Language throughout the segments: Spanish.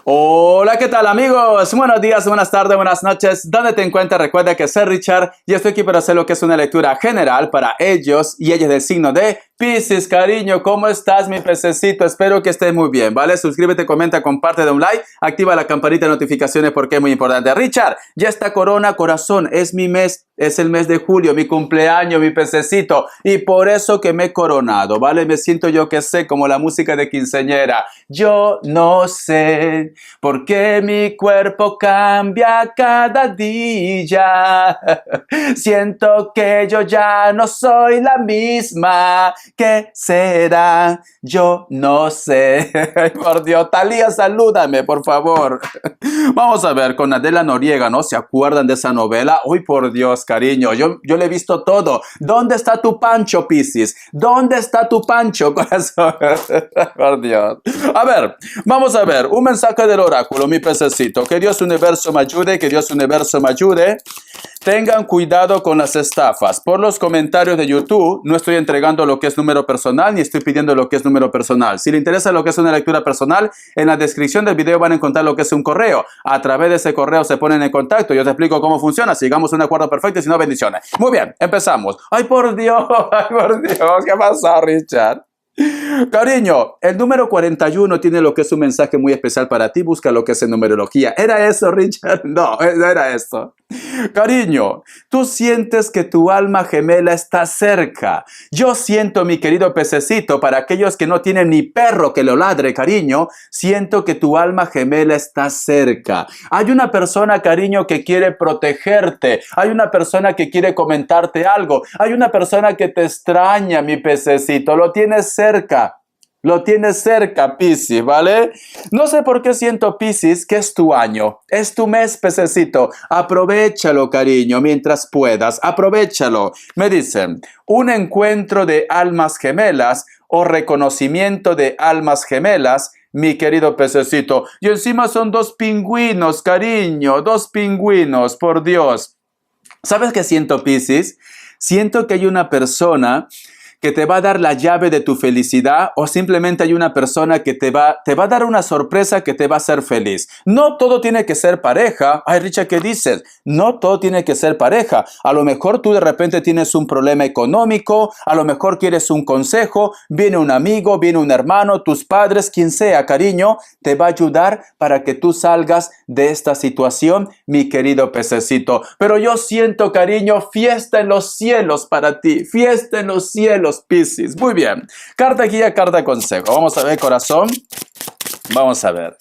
Hola, ¿qué tal amigos? Buenos días, buenas tardes, buenas noches. ¿Dónde te encuentras? Recuerda que soy Richard y estoy aquí para hacer lo que es una lectura general para ellos y ellas del signo de Piscis. Cariño, ¿cómo estás, mi pececito? Espero que estés muy bien, ¿vale? Suscríbete, comenta, comparte, da un like, activa la campanita de notificaciones porque es muy importante. Richard, ya está Corona, corazón, es mi mes, es el mes de julio, mi cumpleaños, mi pececito, y por eso que me he coronado, ¿vale? Me siento yo que sé, como la música de quinceañera. Yo no sé por qué mi cuerpo cambia cada día. Siento que yo ya no soy la misma. ¿Qué será? Yo no sé. Por Dios, Talía, salúdame, por favor. Vamos a ver, con Adela Noriega, ¿no? ¿Se acuerdan de esa novela? Uy, por Dios, cariño, yo le he visto todo. ¿Dónde está tu Pancho, Piscis? ¿Dónde está tu Pancho, corazón? Por Dios. A ver, vamos a ver, un mensaje del oráculo, mi pececito. Que Dios universo me ayude, que Dios universo me ayude. Tengan cuidado con las estafas. Por los comentarios de YouTube, no estoy entregando lo que es número personal, ni estoy pidiendo lo que es número personal. Si le interesa lo que es una lectura personal, en la descripción del video van a encontrar lo que es un correo. A través de ese correo se ponen en contacto. Yo te explico cómo funciona. Sigamos un acuerdo perfecto y si no, bendiciones. Muy bien, empezamos. ¡Ay, por Dios! ¡Ay, por Dios! ¿Qué pasó, Richard? Cariño, el número 41 tiene lo que es un mensaje muy especial para ti. Busca lo que es en numerología. ¿Era eso, Richard? No, no era eso. Cariño, tú sientes que tu alma gemela está cerca. Yo siento, mi querido pececito, para aquellos que no tienen ni perro que lo ladre, cariño, siento que tu alma gemela está cerca. Hay una persona, cariño, que quiere protegerte. Hay una persona que quiere comentarte algo. Hay una persona que te extraña, mi pececito. Lo tienes cerca. Lo tienes cerca, Piscis, ¿vale? No sé por qué siento, Piscis, que es tu año. Es tu mes, pececito. Aprovechalo, cariño, mientras puedas. Aprovechalo. Me dicen, un encuentro de almas gemelas o reconocimiento de almas gemelas, mi querido pececito. Y encima son dos pingüinos, cariño. Dos pingüinos, por Dios. ¿Sabes qué siento, Piscis? Siento que hay una persona que te va a dar la llave de tu felicidad o simplemente hay una persona que te va a dar una sorpresa que te va a hacer feliz. No todo tiene que ser pareja. Ay, Richard, ¿qué dices? No todo tiene que ser pareja. A lo mejor tú de repente tienes un problema económico, a lo mejor quieres un consejo, viene un amigo, viene un hermano, tus padres, quien sea, cariño, te va a ayudar para que tú salgas de esta situación, mi querido pececito. Pero yo siento, cariño, fiesta en los cielos para ti, fiesta en los cielos, Piscis. Muy bien. Carta guía, carta consejo. Vamos a ver, corazón. Vamos a ver.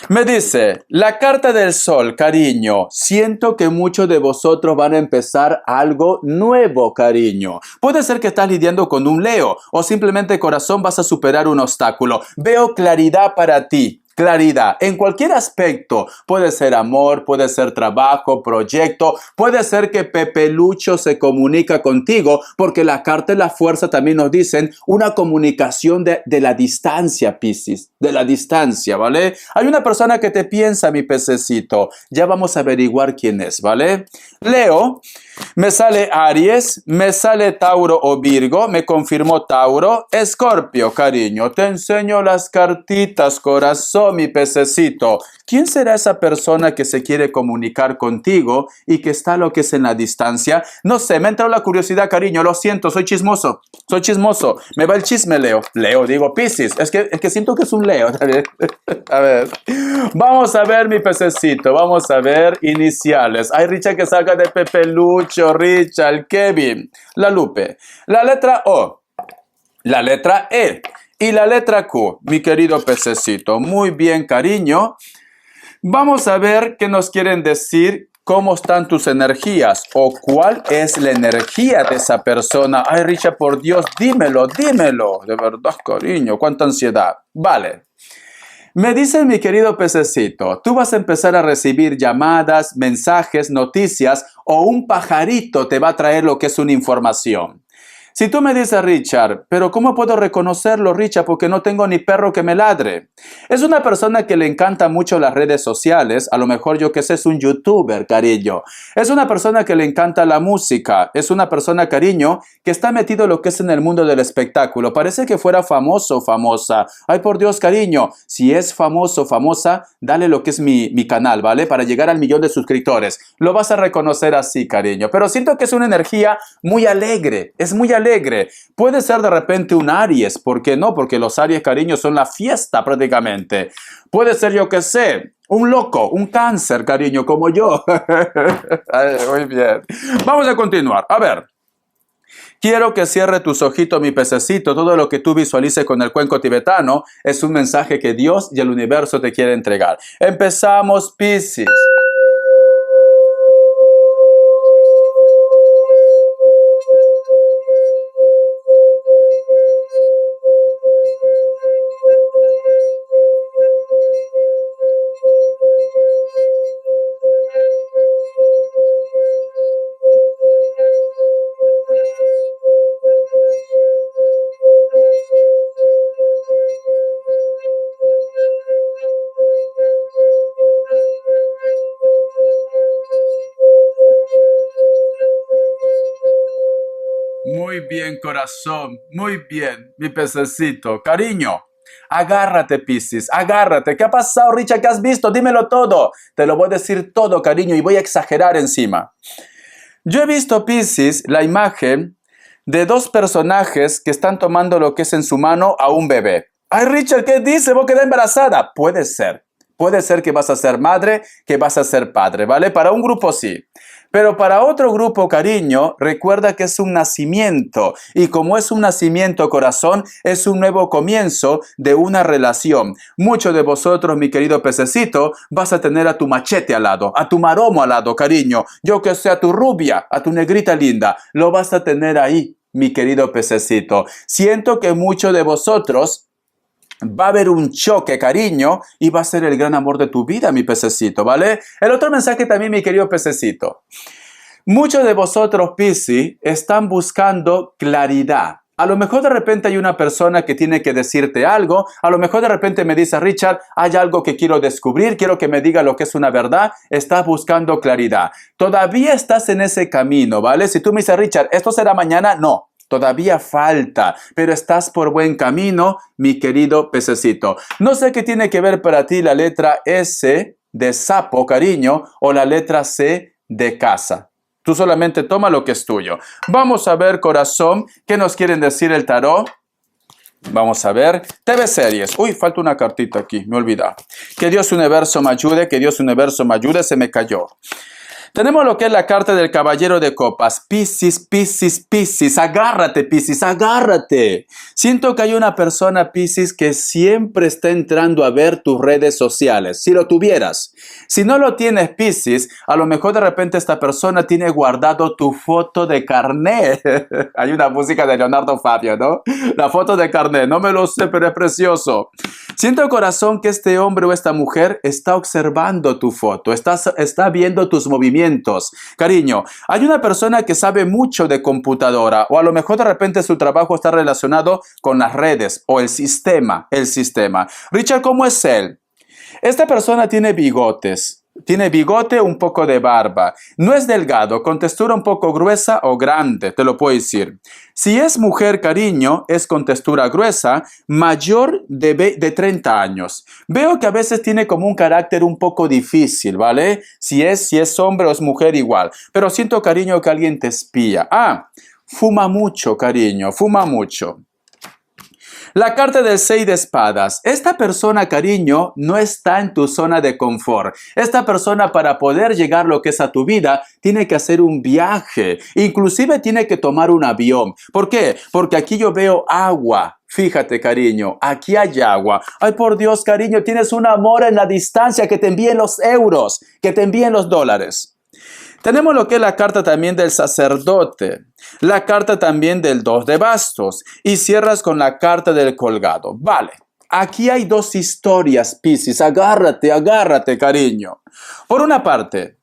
Me dice, la carta del sol, cariño. Siento que muchos de vosotros van a empezar algo nuevo, cariño. Puede ser que estás lidiando con un Leo o simplemente, corazón, vas a superar un obstáculo. Veo claridad para ti. Claridad en cualquier aspecto, puede ser amor, puede ser trabajo, proyecto, puede ser que Pepe Lucho se comunica contigo, porque la carta y la fuerza también nos dicen una comunicación de la distancia, Piscis, de la distancia, ¿vale? Hay una persona que te piensa, mi pececito, ya vamos a averiguar quién es, ¿vale? Leo, me sale Aries, me sale Tauro o Virgo, me confirmó Tauro, Escorpio, cariño, te enseño las cartitas, corazón, mi pececito. ¿Quién será esa persona que se quiere comunicar contigo y que está lo que es en la distancia? No sé, me ha entrado la curiosidad, cariño, lo siento, soy chismoso, me va el chisme, Leo. Leo, digo, Piscis, es que siento que es un Leo. A ver, vamos a ver, mi pececito, vamos a ver iniciales. Ay, Richard, que salga de Pepe Lucho, Richard, Kevin, la Lupe, la letra O, la letra E y la letra Q, mi querido pececito. Muy bien, cariño. Vamos a ver qué nos quieren decir, cómo están tus energías o cuál es la energía de esa persona. Ay, Richard, por Dios, dímelo, dímelo. De verdad, cariño, cuánta ansiedad. Vale. Me dice mi querido pececito, tú vas a empezar a recibir llamadas, mensajes, noticias o un pajarito te va a traer lo que es una información. Si tú me dices, Richard, pero ¿cómo puedo reconocerlo, Richard? Porque no tengo ni perro que me ladre. Es una persona que le encanta mucho las redes sociales. A lo mejor yo que sé, es un youtuber, cariño. Es una persona que le encanta la música. Es una persona, cariño, que está metido lo que es en el mundo del espectáculo. Parece que fuera famoso o famosa. Ay, por Dios, cariño. Si es famoso o famosa, dale lo que es mi canal, ¿vale? Para llegar al 1.000.000 de suscriptores. Lo vas a reconocer así, cariño. Pero siento que es una energía muy alegre. Es muy alegre. Puede ser de repente un Aries. ¿Por qué no? Porque los Aries, cariño, son la fiesta prácticamente. Puede ser, yo que sé, un loco, un cáncer, cariño, como yo. Ay, muy bien. Vamos a continuar. A ver. Quiero que cierre tus ojitos, mi pececito. Todo lo que tú visualices con el cuenco tibetano es un mensaje que Dios y el universo te quiere entregar. Empezamos, Piscis. Muy bien, corazón. Muy bien, mi pececito. Cariño, agárrate, Piscis. Agárrate. ¿Qué ha pasado, Richard? ¿Qué has visto? Dímelo todo. Te lo voy a decir todo, cariño, y voy a exagerar encima. Yo he visto, Piscis, la imagen de dos personajes que están tomando lo que es en su mano a un bebé. Ay, Richard, ¿qué dice? ¿Vos quedás embarazada? Puede ser. Puede ser que vas a ser madre, que vas a ser padre, ¿vale? Para un grupo sí. Pero para otro grupo, cariño, recuerda que es un nacimiento. Y como es un nacimiento, corazón, es un nuevo comienzo de una relación. Muchos de vosotros, mi querido pececito, vas a tener a tu machete al lado, a tu maromo al lado, cariño. Yo que sé, a tu rubia, a tu negrita linda. Lo vas a tener ahí, mi querido pececito. Siento que muchos de vosotros va a haber un choque, cariño, y va a ser el gran amor de tu vida, mi pececito, ¿vale? El otro mensaje también, mi querido pececito. Muchos de vosotros, Piscis, están buscando claridad. A lo mejor de repente hay una persona que tiene que decirte algo. A lo mejor de repente me dice, Richard, hay algo que quiero descubrir, quiero que me diga lo que es una verdad. Estás buscando claridad. Todavía estás en ese camino, ¿vale? Si tú me dices, Richard, ¿esto será mañana? No. Todavía falta, pero estás por buen camino, mi querido pececito. No sé qué tiene que ver para ti la letra S de sapo, cariño, o la letra C de casa. Tú solamente toma lo que es tuyo. Vamos a ver, corazón, ¿qué nos quieren decir el tarot? Vamos a ver. TV series. Uy, falta una cartita aquí, me olvidé. Que Dios universo me ayude, que Dios universo me ayude, se me cayó. Tenemos lo que es la carta del caballero de copas. Piscis, Piscis, Piscis. Agárrate, Piscis, agárrate. Siento que hay una persona, Piscis, que siempre está entrando a ver tus redes sociales. Si lo tuvieras. Si no lo tienes, Piscis, a lo mejor de repente esta persona tiene guardado tu foto de carnet. Hay una música de Leonardo Fabio, ¿no? La foto de carnet. No me lo sé, pero es precioso. Siento, corazón, que este hombre o esta mujer está observando tu foto. Está viendo tus movimientos. Cariño, hay una persona que sabe mucho de computadora o a lo mejor de repente su trabajo está relacionado con las redes o el sistema. Richard, ¿cómo es él? Esta persona tiene bigotes. Tiene bigote, un poco de barba. No es delgado, con textura un poco gruesa o grande, te lo puedo decir. Si es mujer, cariño, es con textura gruesa, mayor de 30 años. Veo que a veces tiene como un carácter un poco difícil, ¿vale? Si es hombre o es mujer, igual. Pero siento, cariño, que alguien te espía. Fuma mucho, cariño, fuma mucho. La carta del 6 de espadas. Esta persona, cariño, no está en tu zona de confort. Esta persona, para poder llegar lo que es a tu vida, tiene que hacer un viaje. Inclusive tiene que tomar un avión. ¿Por qué? Porque aquí yo veo agua. Fíjate, cariño, aquí hay agua. Ay, por Dios, cariño, tienes un amor en la distancia, que te envíen los euros, que te envíen los dólares. Tenemos lo que es la carta también del sacerdote, la carta también del 2 de bastos y cierras con la carta del colgado. Vale, aquí hay dos historias, Piscis. Agárrate, agárrate, cariño. Por una parte,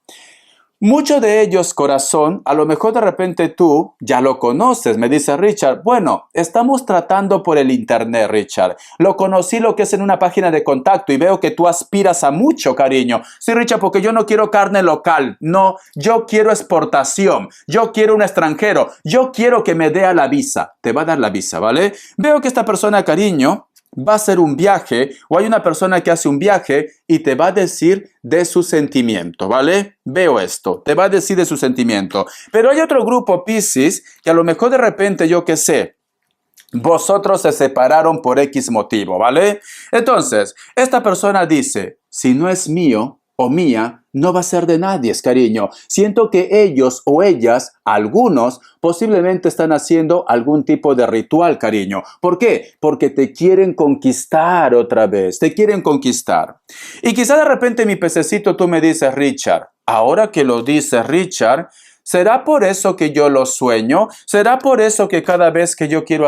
Muchos de ellos, corazón, a lo mejor de repente tú ya lo conoces, me dice Richard. Bueno, estamos tratando por el internet, Richard. Lo conocí lo que es en una página de contacto y veo que tú aspiras a mucho, cariño. Sí, Richard, porque yo no quiero carne local. No, yo quiero exportación. Yo quiero un extranjero. Yo quiero que me dé la visa. Te va a dar la visa, ¿vale? Veo que esta persona, cariño, va a hacer un viaje o hay una persona que hace un viaje y te va a decir de su sentimiento, ¿vale? Veo esto, te va a decir de su sentimiento. Pero hay otro grupo, Piscis, que a lo mejor de repente, yo qué sé, vosotros se separaron por X motivo, ¿vale? Entonces, esta persona dice, si no es mío o mía, no va a ser de nadie, cariño. Siento que ellos o ellas, algunos, posiblemente están haciendo algún tipo de ritual, cariño. ¿Por qué? Porque te quieren conquistar otra vez, te quieren conquistar. Y quizá de repente, mi pececito, tú me dices, Richard, ahora que lo dices, Richard, ¿será por eso que yo lo sueño? ¿Será por eso que cada vez que yo quiero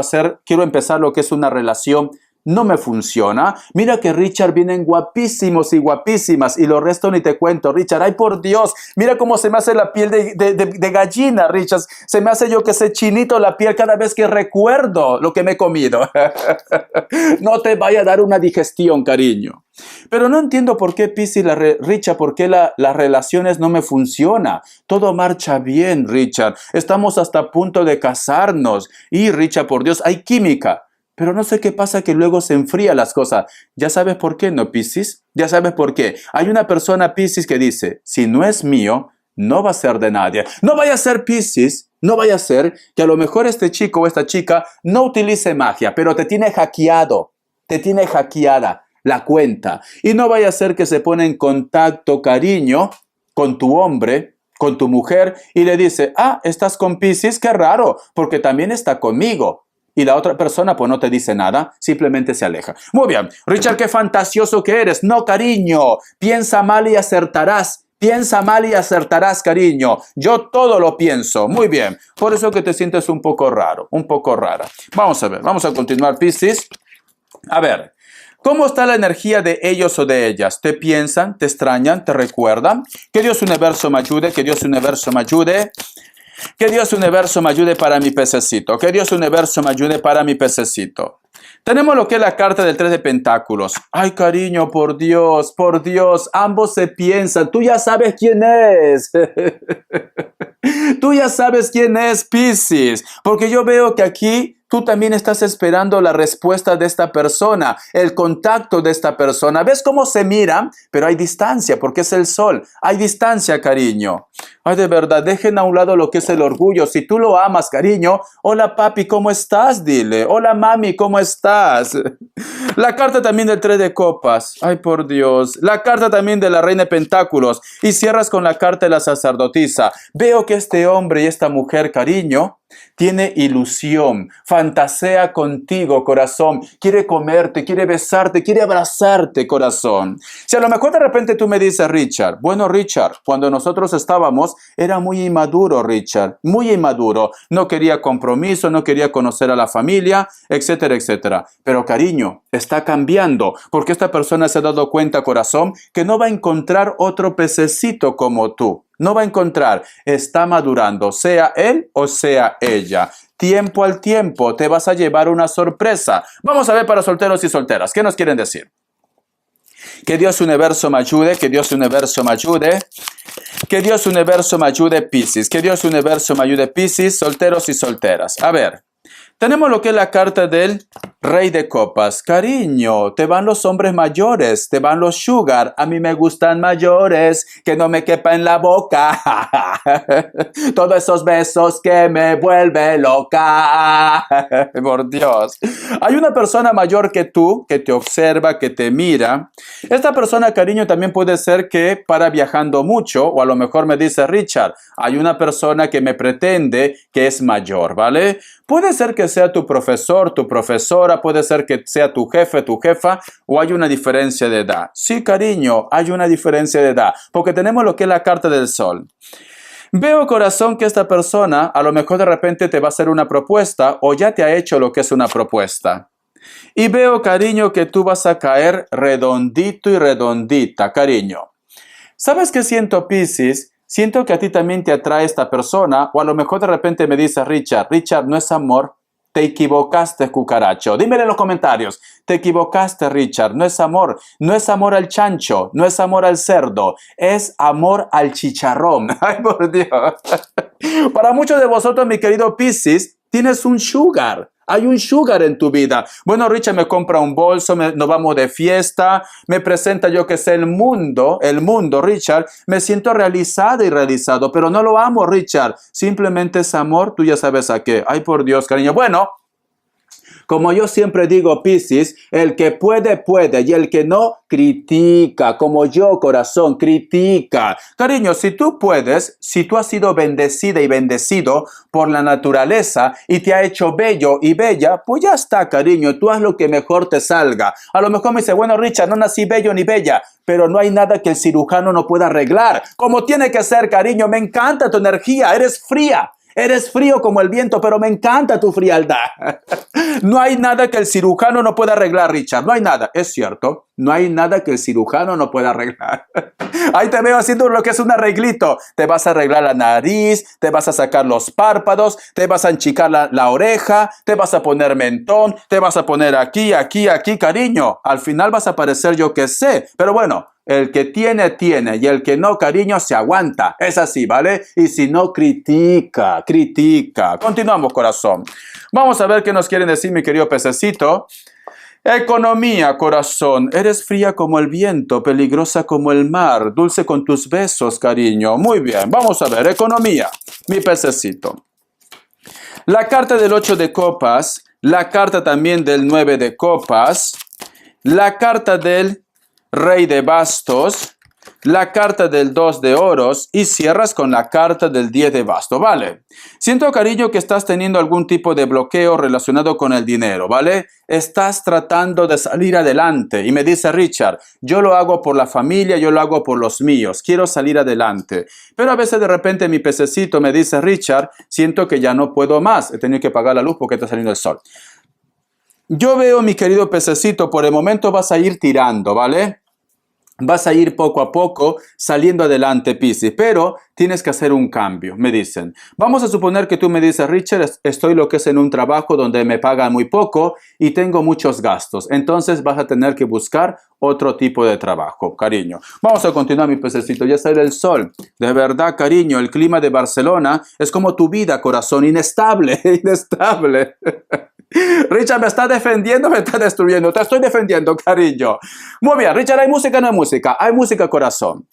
empezar lo que es una relación, no me funciona? Mira que Richard vienen guapísimos y guapísimas y lo resto ni te cuento, Richard. Ay, por Dios, mira cómo se me hace la piel de gallina, Richard. Se me hace yo que sé chinito la piel cada vez que recuerdo lo que me he comido. No te vaya a dar una digestión, cariño. Pero no entiendo por qué, Piscis, Richard, por qué las relaciones no me funcionan. Todo marcha bien, Richard. Estamos hasta a punto de casarnos. Y, Richard, por Dios, hay química. Pero no sé qué pasa que luego se enfrían las cosas. ¿Ya sabes por qué, no, Piscis? ¿Ya sabes por qué? Hay una persona, Piscis, que dice, si no es mío, no va a ser de nadie. No vaya a ser, Piscis, no vaya a ser que a lo mejor este chico o esta chica no utilice magia, pero te tiene hackeado, te tiene hackeada la cuenta. Y no vaya a ser que se pone en contacto, cariño, con tu hombre, con tu mujer, y le dice, ah, estás con Piscis, qué raro, porque también está conmigo. Y la otra persona pues no te dice nada, simplemente se aleja. Muy bien, Richard, qué fantasioso que eres. No, cariño, piensa mal y acertarás. Piensa mal y acertarás, cariño. Yo todo lo pienso. Muy bien, por eso que te sientes un poco raro, un poco rara. Vamos a ver, vamos a continuar, Piscis. A ver, ¿cómo está la energía de ellos o de ellas? ¿Te piensan, te extrañan, te recuerdan? Que Dios universo me ayude, que Dios universo me ayude. Que Dios universo me ayude para mi pececito. Que Dios universo me ayude para mi pececito. Tenemos lo que es la carta del 3 de pentáculos. Ay, cariño, por Dios, ambos se piensan. Tú ya sabes quién es. Tú ya sabes quién es, Piscis. Porque yo veo que aquí tú también estás esperando la respuesta de esta persona, el contacto de esta persona. ¿Ves cómo se miran? Pero hay distancia, porque es el sol. Hay distancia, cariño. Ay, de verdad, dejen a un lado lo que es el orgullo. Si tú lo amas, cariño, hola papi, ¿cómo estás? Dile. Hola mami, ¿cómo estás? La carta también del 3 de copas. Ay, por Dios. La carta también de la reina de pentáculos. Y cierras con la carta de la sacerdotisa. Veo que este hombre y esta mujer, cariño, tiene ilusión, fantasea contigo, corazón, quiere comerte, quiere besarte, quiere abrazarte, corazón. Si a lo mejor de repente tú me dices, Richard, bueno, Richard, cuando nosotros estábamos, era muy inmaduro, Richard, muy inmaduro, no quería compromiso, no quería conocer a la familia, etcétera, etcétera. Pero cariño, está cambiando, porque esta persona se ha dado cuenta, corazón, que no va a encontrar otro pececito como tú. No va a encontrar, está madurando, sea él o sea ella. Tiempo al tiempo te vas a llevar una sorpresa. Vamos a ver para solteros y solteras, ¿qué nos quieren decir? Que Dios universo me ayude, que Dios universo me ayude. Que Dios universo me ayude, Piscis. Que Dios universo me ayude, Piscis, solteros y solteras. A ver, tenemos lo que es la carta del Rey de Copas. Cariño, te van los hombres mayores, te van los sugar. A mí me gustan mayores, que no me quepa en la boca. Todos esos besos que me vuelven loca. Por Dios. Hay una persona mayor que tú, que te observa, que te mira. Esta persona, cariño, también puede ser que para viajando mucho, o a lo mejor me dice, Richard, hay una persona que me pretende que es mayor, ¿vale? Puede ser que sea tu profesor, tu profesora, puede ser que sea tu jefe, tu jefa, o hay una diferencia de edad. Sí, cariño, hay una diferencia de edad, porque tenemos lo que es la carta del sol. Veo, corazón, que esta persona a lo mejor de repente te va a hacer una propuesta o ya te ha hecho lo que es una propuesta. Y veo, cariño, que tú vas a caer redondito y redondita, cariño. ¿Sabes qué siento, Piscis? siento que a ti también te atrae esta persona, o a lo mejor de repente me dices, Richard, no es amor. Te equivocaste, cucaracho. Dímelo en los comentarios. Te equivocaste, Richard. No es amor. No es amor al chancho. No es amor al cerdo. Es amor al chicharrón. Ay, por Dios. Para muchos de vosotros, mi querido Piscis, tienes un sugar. Hay un sugar en tu vida. Bueno, Richard me compra un bolso, nos vamos de fiesta, me presenta yo que sé el mundo, Richard. Me siento realizada y realizado, pero no lo amo, Richard. Simplemente es amor, tú ya sabes a qué. Ay, por Dios, cariño. Bueno, como yo siempre digo, Piscis, el que puede, puede, y el que no, critica. Como yo, corazón, critica. Cariño, si tú puedes, si tú has sido bendecida y bendecido por la naturaleza y te ha hecho bello y bella, pues ya está, cariño, tú haz lo que mejor te salga. A lo mejor me dice, bueno, Richard, no nací bello ni bella, pero no hay nada que el cirujano no pueda arreglar. Como tiene que ser, cariño, me encanta tu energía, eres fría. Eres frío como el viento, pero me encanta tu frialdad. No hay nada que el cirujano no pueda arreglar, Richard. No hay nada. Es cierto. No hay nada que el cirujano no pueda arreglar. Ahí te veo haciendo lo que es un arreglito. Te vas a arreglar la nariz, te vas a sacar los párpados, te vas a enchicar la oreja, te vas a poner mentón, te vas a poner aquí, cariño. Al final vas a parecer yo que sé. Pero bueno. El que tiene, tiene, y el que no, cariño, se aguanta. Es así, ¿vale? Y si no, critica. Continuamos, corazón. Vamos a ver qué nos quieren decir, mi querido pececito. Economía, corazón. Eres fría como el viento, peligrosa como el mar, dulce con tus besos, cariño. Muy bien, vamos a ver. Economía, mi pececito. La carta del 8 de copas, la carta también del 9 de copas, la carta del Rey de bastos, la carta del 2 de oros y cierras con la carta del 10 de bastos, ¿vale? Siento, cariño, que estás teniendo algún tipo de bloqueo relacionado con el dinero, ¿vale? Estás tratando de salir adelante y me dice Richard, yo lo hago por la familia, yo lo hago por los míos, quiero salir adelante. Pero a veces de repente mi pececito me dice Richard, siento que ya no puedo más, he tenido que pagar la luz porque está saliendo el sol. Yo veo, mi querido pececito, por el momento vas a ir tirando, ¿vale? Vas a ir poco a poco saliendo adelante, Piscis, pero tienes que hacer un cambio, me dicen. Vamos a suponer que tú me dices, Richard, estoy lo que es en un trabajo donde me pagan muy poco y tengo muchos gastos. Entonces vas a tener que buscar otro tipo de trabajo, cariño. Vamos a continuar, mi pececito. Ya sale el sol. De verdad, cariño, el clima de Barcelona es como tu vida, corazón, inestable, inestable. Richard, ¿me está defendiendo o me está destruyendo? Te estoy defendiendo, cariño. Muy bien, Richard, ¿hay música o no hay música? Hay música, corazón.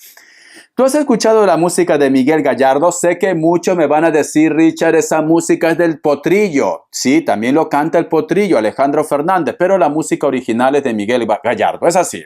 ¿Tú has escuchado la música de Miguel Gallardo? Sé que muchos me van a decir, Richard, esa música es del Potrillo. Sí, también lo canta el Potrillo, Alejandro Fernández, pero la música original es de Miguel Gallardo. Es así.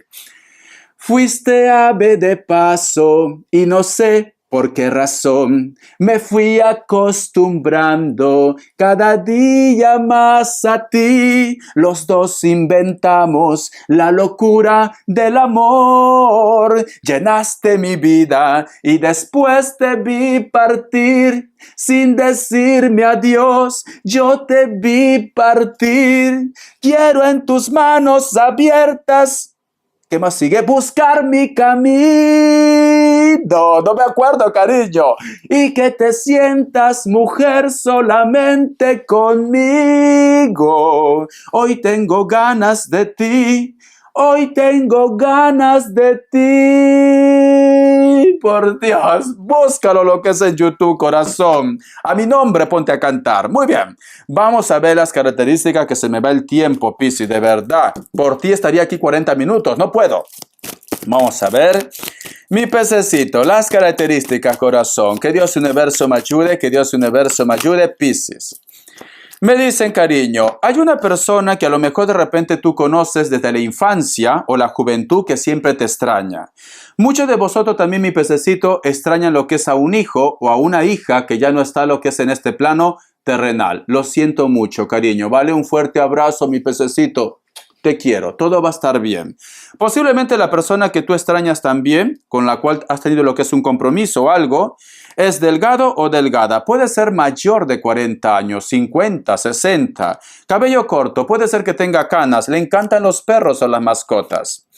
Fuiste ave de paso y no sé por qué razón me fui acostumbrando cada día más a ti. Los dos inventamos la locura del amor. Llenaste mi vida y después te vi partir. Sin decirme adiós, yo te vi partir. Quiero en tus manos abiertas. ¿Qué más sigue? Buscar mi camino. No me acuerdo, cariño. Y que te sientas mujer solamente conmigo. Hoy tengo ganas de ti. Hoy tengo ganas de ti. Por Dios, búscalo lo que es en YouTube, corazón. A mi nombre ponte a cantar. Muy bien. Vamos a ver las características, que se me va el tiempo, Piscis, de verdad. Por ti estaría aquí 40 minutos. No puedo. Vamos a ver. Mi pececito, las características, corazón. Que Dios universo me ayude, que Dios universo me ayude, Piscis. Me dicen, cariño, hay una persona que a lo mejor de repente tú conoces desde la infancia o la juventud que siempre te extraña. Muchos de vosotros también, mi pececito, extrañan lo que es a un hijo o a una hija que ya no está lo que es en este plano terrenal. Lo siento mucho, cariño, ¿vale? Un fuerte abrazo, mi pececito. Te quiero, todo va a estar bien. Posiblemente la persona que tú extrañas también, con la cual has tenido lo que es un compromiso o algo, es delgado o delgada. Puede ser mayor de 40 años, 50, 60. Cabello corto, puede ser que tenga canas. Le encantan los perros o las mascotas.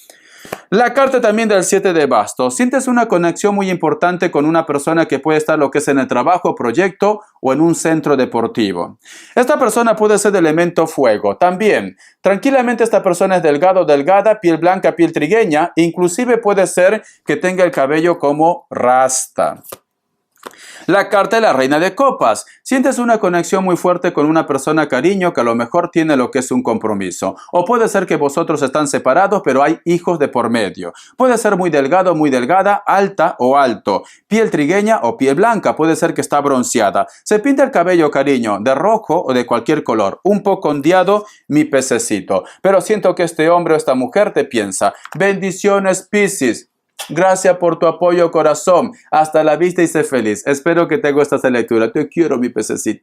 La carta también del 7 de bastos. Sientes una conexión muy importante con una persona que puede estar lo que es en el trabajo, proyecto o en un centro deportivo. Esta persona puede ser de elemento fuego. También, tranquilamente esta persona es delgado, delgada, piel blanca, piel trigueña. Inclusive puede ser que tenga el cabello como rasta. La carta de la reina de copas. Sientes una conexión muy fuerte con una persona, cariño, que a lo mejor tiene lo que es un compromiso. O puede ser que vosotros están separados, pero hay hijos de por medio. Puede ser muy delgado, muy delgada, alta o alto. Piel trigueña o piel blanca. Puede ser que está bronceada. Se pinta el cabello, cariño, de rojo o de cualquier color. Un poco ondeado, mi pececito. Pero siento que este hombre o esta mujer te piensa. Bendiciones, Piscis. Gracias por tu apoyo, corazón. Hasta la vista y sé feliz. Espero que te guste esta lectura. Te quiero, mi pececito.